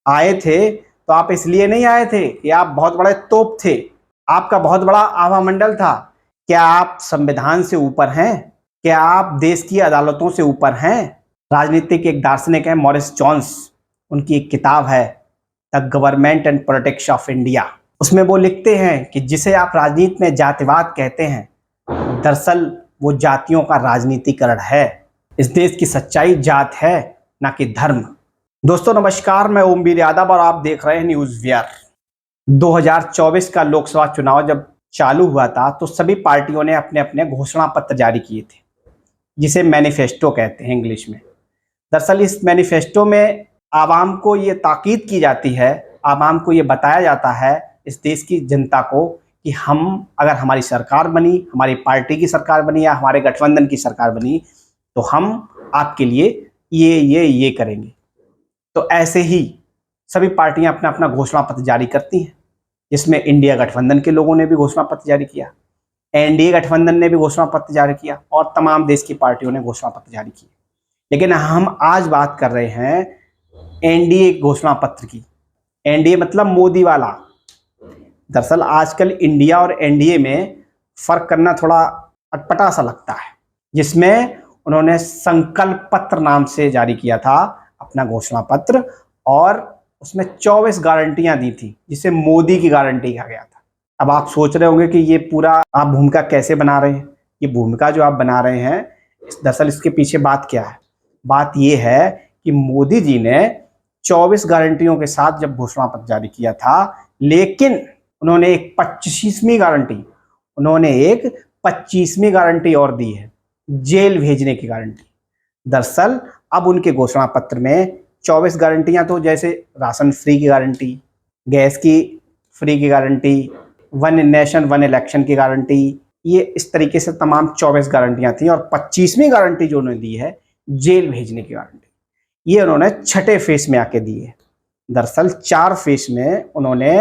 आए थे तो आप इसलिए नहीं आए थे कि आप बहुत बड़े तोप थे, आपका बहुत बड़ा आभा मंडल था। क्या आप संविधान से ऊपर हैं? क्या आप देश की अदालतों से ऊपर हैं? राजनीतिक एक दार्शनिक है मॉरिस जॉन्स, उनकी एक किताब है the government and politics of India. उसमें वो लिखते हैं कि जिसे आप राजनीति में जातिवाद कहते हैं, दरअसल वो जातियों का राजनीतिकरण है। इस देश की सच्चाई जात है, ना कि धर्म। दोस्तों नमस्कार, मैं ओमवीर यादव और आप देख रहे हैं न्यूज वियर। 2024 का लोकसभा चुनाव जब चालू हुआ था तो सभी पार्टियों ने अपने अपने घोषणा पत्र जारी किए थे, जिसे मैनिफेस्टो कहते हैं इंग्लिश में। दरअसल इस मैनिफेस्टो में आवाम को ये ताकीद की जाती है, आवाम को ये बताया जाता है, इस देश की जनता को, कि हम अगर हमारी सरकार बनी, हमारी पार्टी की सरकार बनी या हमारे गठबंधन की सरकार बनी, तो हम आपके लिए ये करेंगे। तो ऐसे ही सभी पार्टियां अपना अपना घोषणा पत्र जारी करती हैं, जिसमें इंडिया गठबंधन के लोगों ने भी घोषणा पत्र जारी किया, एनडीए गठबंधन ने भी घोषणा पत्र जारी किया और तमाम देश की पार्टियों ने घोषणा पत्र जारी किए। लेकिन हम आज बात कर रहे हैं एनडीए घोषणा पत्र की। एनडीए मतलब मोदी वाला। दरअसल आजकल इंडिया और एनडीए में फर्क करना थोड़ा अटपटा सा लगता है, जिसमें उन्होंने संकल्प पत्र नाम से जारी किया था अपना घोषणा पत्र, और उसमें 24 गारंटियां दी थी, जिसे मोदी की गारंटी कहा गया था। अब आप सोच रहे होंगे कि ये पूरा आप भूमिका कैसे बना रहे हैं। ये भूमिका जो आप बना रहे हैं, दरअसल इसके पीछे बात क्या है? बात ये है कि मोदी जी ने 24 गारंटियों के साथ जब घोषणा पत्र जारी किया था, लेकिन उन्होंने एक 25वीं गारंटी और दी है, जेल भेजने की गारंटी। दरअसल अब उनके घोषणा पत्र में 24 गारंटियां तो जैसे राशन फ्री की गारंटी, गैस की फ्री की guarantee, one nation one election की गारंटी, ये इस तरीके से तमाम 24 गारंटियां थी। और 25वीं गारंटी जो उन्होंने दी है, जेल भेजने की गारंटी, ये उन्होंने छठे फेस में आके दी है। दरअसल 4 फेस में उन्होंने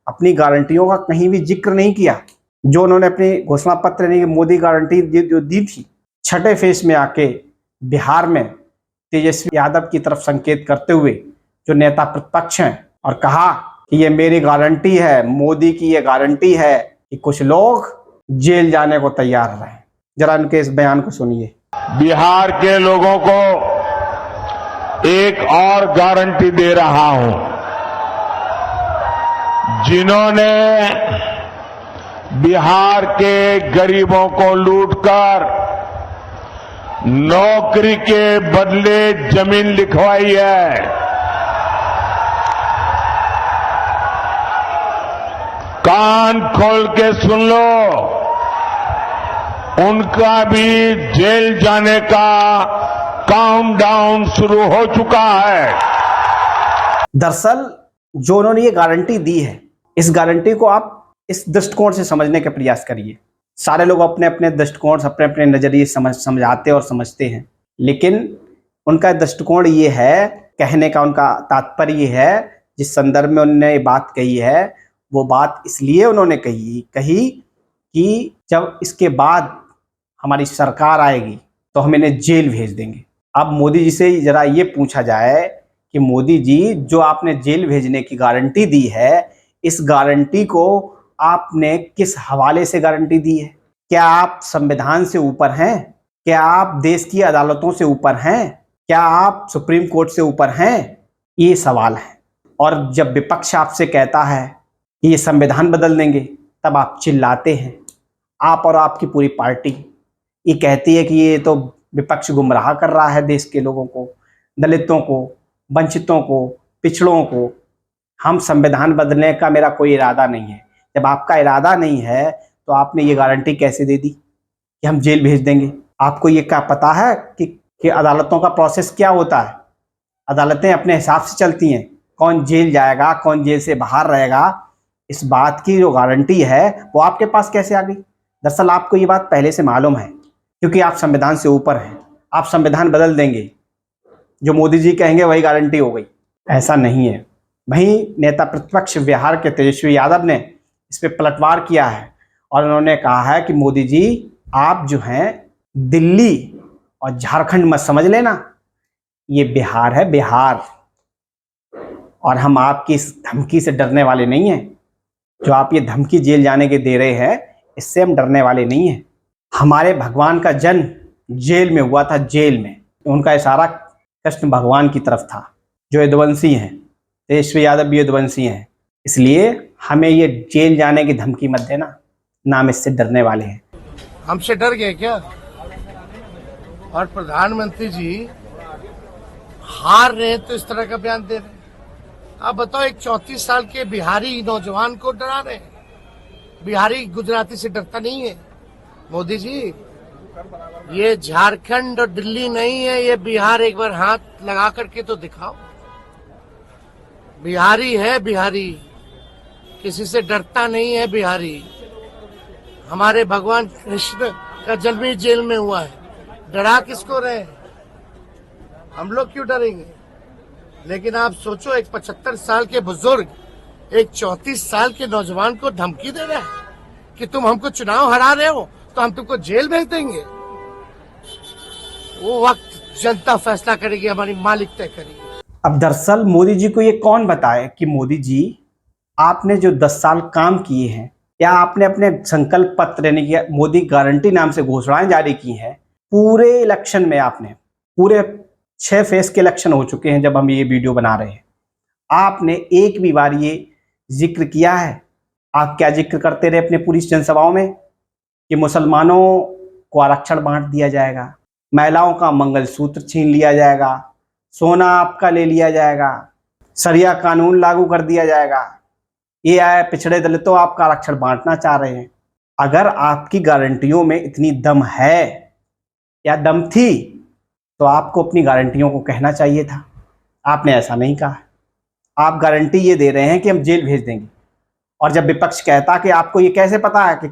अपनी गारंटियों का कहीं भी जिक्र नहीं किया। जो उन्होंने अपनी घोषणा पत्र यानी मोदी गारंटी जो दी थी, छठे फेस में आके बिहार में तेजस्वी यादव की तरफ संकेत करते हुए जो नेता प्रतिपक्ष हैं, और कहा कि ये मेरी गारंटी है, मोदी की ये गारंटी है कि कुछ लोग जेल जाने को तैयार रहे। जरा उनके इस बयान को सुनिए। बिहार के लोगों को एक और गारंटी दे रहा हूं, जिन्होंने बिहार के गरीबों को लूटकर नौकरी के बदले जमीन लिखवाई है, कान खोल के सुन लो, उनका भी जेल जाने का काउंटडाउन शुरू हो चुका है। दरअसल जो उन्होंने ये गारंटी दी है, इस गारंटी को आप इस दृष्टिकोण से समझने का प्रयास करिए। सारे लोग अपने अपने दृष्टिकोण से अपने अपने नजरिए समझाते और समझते हैं, लेकिन उनका दृष्टिकोण ये है, कहने का उनका तात्पर्य ये है, जिस संदर्भ में उन्होंने ये बात कही है, वो बात इसलिए उन्होंने कही कि जब इसके बाद हमारी सरकार आएगी तो हम इन्हें जेल भेज देंगे। अब मोदी जी से जरा ये पूछा जाए कि मोदी जी, जो आपने जेल भेजने की गारंटी दी है, इस गारंटी को आपने किस हवाले से गारंटी दी है? क्या आप संविधान से ऊपर हैं? क्या आप देश की अदालतों से ऊपर हैं? क्या आप सुप्रीम कोर्ट से ऊपर हैं? ये सवाल है। और जब विपक्ष आपसे कहता है कि ये संविधान बदल देंगे, तब आप चिल्लाते हैं। आप और आपकी पूरी पार्टी ये कहती है कि ये तो विपक्ष गुमराह कर रहा है देश के लोगों को, दलितों को, वंचितों को, पिछड़ों को। हम संविधान बदलने का मेरा कोई इरादा नहीं है। जब आपका इरादा नहीं है तो आपने ये गारंटी कैसे दे दी कि हम जेल भेज देंगे? आपको ये क्या पता है कि अदालतों का प्रोसेस क्या होता है? अदालतें अपने हिसाब से चलती हैं, कौन जेल जाएगा, कौन जेल से बाहर रहेगा, इस बात की जो गारंटी है वो आपके पास कैसे आ गई? दरअसल आपको ये बात पहले से मालूम है, क्योंकि आप संविधान से ऊपर हैं। आप संविधान बदल देंगे, जो मोदी जी कहेंगे वही गारंटी हो गई। ऐसा नहीं है। वहीं नेता प्रतिपक्ष बिहार के तेजस्वी यादव ने इस पर पलटवार किया है और उन्होंने कहा है कि मोदी जी, आप जो हैं दिल्ली और झारखंड मत समझ लेना, ये बिहार है, बिहार। और हम आपकी इस धमकी से डरने वाले नहीं हैं। जो आप ये धमकी जेल जाने के दे रहे हैं, इससे हम डरने वाले नहीं हैं। हमारे भगवान का जन्म जेल में हुआ था, जेल में। उनका इशारा कृष्ण भगवान की तरफ था, जो यदुवंशी हैं। तेजस्वी यादव भी यदुवंशी हैं। इसलिए हमें ये जेल जाने की धमकी मत देना, ना हम इससे डरने वाले हैं। हमसे डर गए क्या? और प्रधानमंत्री जी हार रहे हैं तो इस तरह का बयान दे रहे हैं। आप बताओ, एक 34 साल के बिहारी नौजवान को डरा रहे हैं। बिहारी गुजराती से डरता नहीं है। मोदी जी, ये झारखंड और दिल्ली नहीं है, ये बिहार। एक बार हाथ लगा करके तो दिखाओ। बिहारी है बिहारी, किसी से डरता नहीं है बिहारी। हमारे भगवान कृष्ण का जन्म ही जेल में हुआ है, डरा किसको रहे हैं? हम लोग क्यों डरेंगे? लेकिन आप सोचो, एक 75 साल के बुजुर्ग एक 34 साल के नौजवान को धमकी दे रहा है कि तुम हमको चुनाव हरा रहे हो तो हम तुमको जेल भेज देंगे। वो वक्त जनता फैसला करेगी, हमारी मालिक तय करेगी। अब दरअसल मोदी जी को ये कौन बताए कि मोदी जी, आपने जो 10 साल काम किए हैं, या आपने अपने संकल्प पत्र यानी कि मोदी गारंटी नाम से घोषणाएं जारी की हैं, पूरे इलेक्शन में आपने, पूरे 6 फेज के इलेक्शन हो चुके हैं जब हम ये वीडियो बना रहे हैं, आपने एक भी बार ये जिक्र किया है? आप क्या जिक्र करते रहे अपने पूरी जनसभाओं में कि मुसलमानों को आरक्षण बांट दिया जाएगा, महिलाओं का मंगलसूत्र छीन लिया जाएगा, सोना आपका ले लिया जाएगा, शरिया कानून लागू कर दिया जाएगा, ये आए पिछड़े दलितों आपका आरक्षण बांटना चाह रहे हैं। अगर आपकी गारंटियों में इतनी दम है या दम थी तो आपको अपनी गारंटियों को कहना चाहिए था। आपने ऐसा नहीं कहा। आप गारंटी ये दे रहे हैं कि हम जेल भेज देंगे, और जब विपक्ष कहता कि आपको ये कैसे पता है कि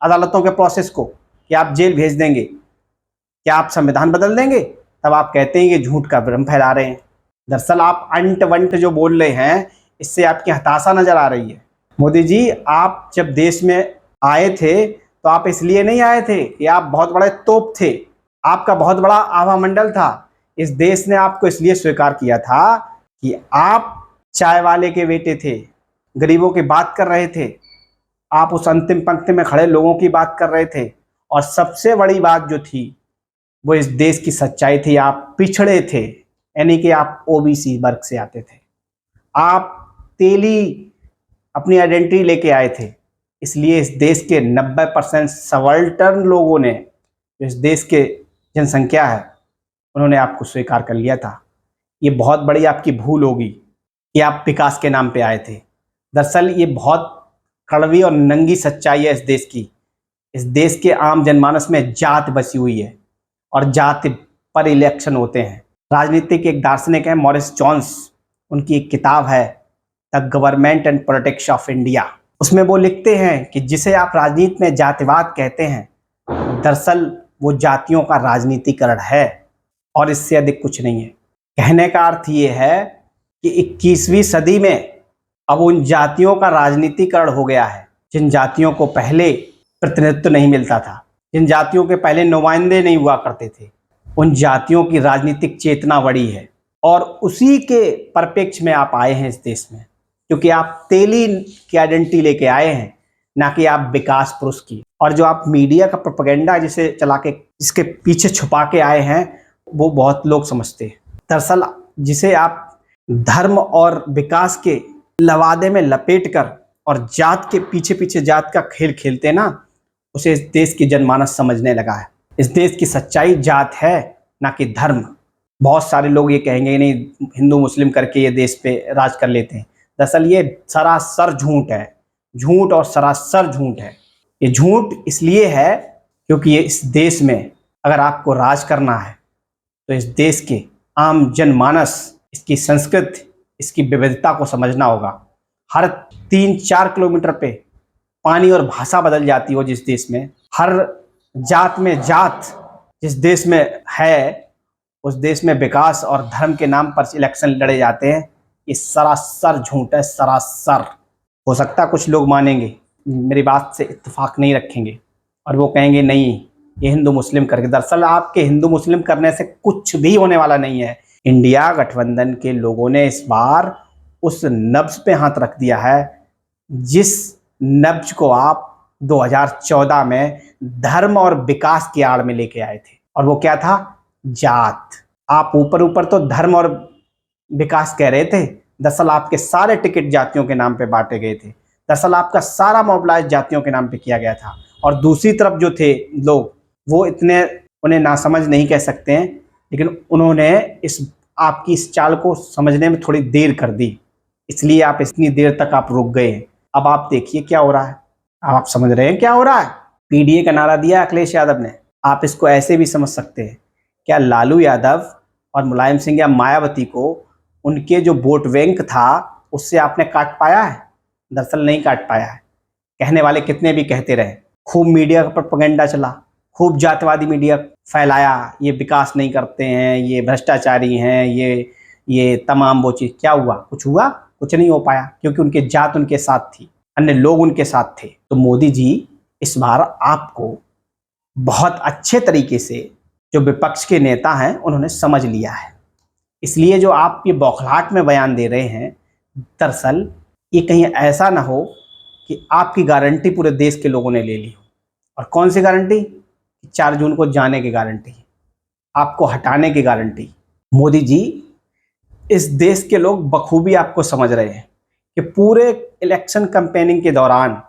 अदालतों के प्रोसेस को कि आप जेल भेज देंगे, क्या आप संविधान बदल देंगे, तब आप कहते हैं कि झूठ का भ्रम फैला रहे हैं। दरअसल आप अंट वंट जो बोल रहे हैं, इससे आपकी हताशा नजर आ रही है। मोदी जी, आप जब देश में आए थे तो आप इसलिए नहीं आए थे कि आप बहुत बड़े तोप थे, आपका बहुत बड़ा आभा मंडल था। इस देश ने आपको इसलिए स्वीकार किया था कि आप चाय वाले के बेटे थे, गरीबों की बात कर रहे थे, आप उस अंतिम पंक्ति में खड़े लोगों की बात कर रहे थे। और सबसे बड़ी बात जो थी वो इस देश की सच्चाई थी, आप पिछड़े थे, यानी कि आप ओबीसी वर्ग से आते थे। आप तेली अपनी आइडेंटिटी लेके आए थे, इसलिए इस देश के 90% सबाल्टर्न लोगों ने, जो इस देश के जनसंख्या है, उन्होंने आपको स्वीकार कर लिया था। ये बहुत बड़ी आपकी भूल होगी कि आप विकास के नाम पे आए थे। दरअसल ये बहुत कड़वी और नंगी सच्चाई है इस देश की। इस देश के आम जनमानस में जात बसी हुई है और जाति पर इलेक्शन होते हैं। राजनीतिक एक दार्शनिक है मॉरिस जॉन्स, उनकी एक किताब है the government and politics of India. उसमें वो लिखते हैं कि जिसे आप राजनीति में जातिवाद कहते हैं, दरअसल वो जातियों का राजनीतिकरण है और इससे अधिक कुछ नहीं है। कहने का अर्थ ये है कि 21वीं सदी में अब उन जातियों का राजनीतिकरण हो गया है जिन जातियों को पहले प्रतिनिधित्व नहीं मिलता था, जिन जातियों के पहले नुमाइंदे नहीं हुआ करते थे। उन जातियों की राजनीतिक चेतना बढ़ी है और उसी के परिप्रेक्ष्य में आप आए हैं इस देश में, क्योंकि आप तेली की आइडेंटिटी लेके आए हैं, ना कि आप विकास पुरुष की। और जो आप मीडिया का प्रोपेगेंडा जिसे चला के, जिसके पीछे छुपा के आए हैं, वो बहुत लोग समझते हैं। दरअसल जिसे आप धर्म और विकास के लवादे में लपेटकर और जात के पीछे पीछे जात का खेल खेलते हैं ना, उसे इस देश की जनमानस समझने लगा है। इस देश की सच्चाई जात है, ना कि धर्म। बहुत सारे लोग ये कहेंगे नहीं, हिंदू मुस्लिम करके ये देश पे राज कर लेते हैं। दरअसल ये सरासर झूठ है, झूठ और सरासर झूठ है। ये झूठ इसलिए है क्योंकि ये इस देश में अगर आपको राज करना है तो इस देश के आम जनमानस, इसकी संस्कृति, इसकी विविधता को समझना होगा। हर 3-4 किलोमीटर पे पानी और भाषा बदल जाती हो जिस देश में, हर जात में जात जिस देश में है, उस देश में विकास और धर्म के नाम पर इलेक्शन लड़े जाते हैं। ये सरासर झूठ है, सरासर। हो सकता है कुछ लोग मानेंगे, मेरी बात से इत्तेफाक नहीं रखेंगे और वो कहेंगे नहीं ये हिंदू मुस्लिम करके। दरअसल आपके हिंदू मुस्लिम करने से कुछ भी होने वाला नहीं है। इंडिया गठबंधन के लोगों ने इस बार उस नब्ज पे हाथ रख दिया है जिस नब्ज को आप 2014 में धर्म और विकास की आड़ में लेके आए थे। और वो क्या था? जात। आप ऊपर ऊपर तो धर्म और विकास कह रहे थे, दरअसल आपके सारे टिकट जातियों के नाम पे बांटे गए थे। दरअसल आपका सारा मोबिलाइज जातियों के नाम पे किया गया था। और दूसरी तरफ जो थे लोग, वो इतने उन्हें नासमझ नहीं कह सकते हैं, लेकिन उन्होंने आपकी इस चाल को समझने में थोड़ी देर कर दी, इसलिए आप इतनी देर तक आप रुक गए। अब आप देखिए क्या हो रहा है। आप समझ रहे हैं क्या हो रहा है? पीडीए का नारा दिया अखिलेश यादव ने। आप इसको ऐसे भी समझ सकते हैं, क्या लालू यादव और मुलायम सिंह या मायावती को उनके जो वोट बैंक था उससे आपने काट पाया है? दरअसल नहीं काट पाया है। कहने वाले कितने भी कहते रहे, खूब मीडिया पर प्रोपेगेंडा चला, खूब जातिवादी मीडिया फैलाया, ये विकास नहीं करते हैं, ये भ्रष्टाचारी हैं, ये तमाम वो चीज़। क्या हुआ? कुछ हुआ? कुछ नहीं हो पाया, क्योंकि उनके जात उनके साथ थी, अन्य लोग उनके साथ थे। तो मोदी जी इस बार आपको बहुत अच्छे तरीके से जो विपक्ष के नेता हैं उन्होंने समझ लिया है। इसलिए जो आप ये बौखलाहट में बयान दे रहे हैं, दरअसल ये कहीं ऐसा ना हो कि आपकी गारंटी पूरे देश के लोगों ने ले ली हो। और कौन सी गारंटी? 4 जून को जाने की गारंटी, आपको हटाने की गारंटी। मोदी जी, इस देश के लोग बखूबी आपको समझ रहे हैं कि पूरे इलेक्शन कैंपेनिंग के दौरान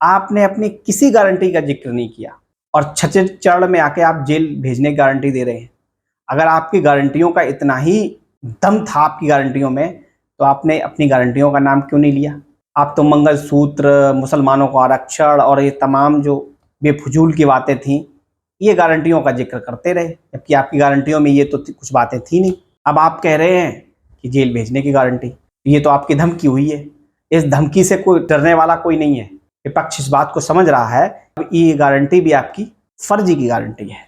आपने अपनी किसी गारंटी का जिक्र नहीं किया और छठे चरण में आके आप जेल भेजने की गारंटी दे रहे हैं। अगर आपकी गारंटियों का इतना ही दम था आपकी गारंटियों में, तो आपने अपनी गारंटियों का नाम क्यों नहीं लिया? आप तो मंगलसूत्र, मुसलमानों को आरक्षण और ये तमाम जो बेफजूल की बातें थीं, ये गारंटियों का जिक्र करते रहे, जबकि आपकी गारंटियों में ये तो कुछ बातें थी नहीं। अब आप कह रहे हैं कि जेल भेजने की गारंटी, ये तो आपकी धमकी हुई है। इस धमकी से कोई डरने वाला कोई नहीं है। विपक्ष इस बात को समझ रहा है, अब ये गारंटी भी आपकी फर्जी की गारंटी है।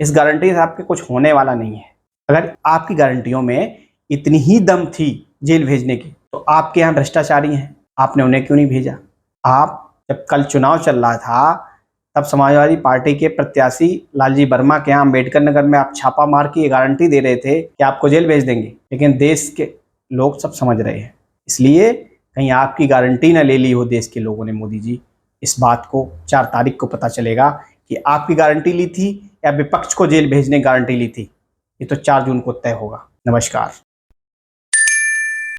इस गारंटी से आपके कुछ होने वाला नहीं है। अगर आपकी गारंटियों में इतनी ही दम थी जेल भेजने की, तो आपके यहाँ भ्रष्टाचारी हैं, आपने उन्हें क्यों नहीं भेजा? आप जब कल चुनाव चल रहा था, तब समाजवादी पार्टी के प्रत्याशी लालजी वर्मा के यहाँ अम्बेडकर नगर में आप छापा मार के ये गारंटी दे रहे थे कि आपको जेल भेज देंगे, लेकिन देश के लोग सब समझ रहे हैं। इसलिए कहीं आपकी गारंटी ना ले ली हो देश के लोगों ने। मोदी जी, इस बात को 4 तारीख को पता चलेगा कि आपकी गारंटी ली थी या विपक्ष को जेल भेजने की गारंटी ली थी। ये तो 4 जून को तय होगा। नमस्कार।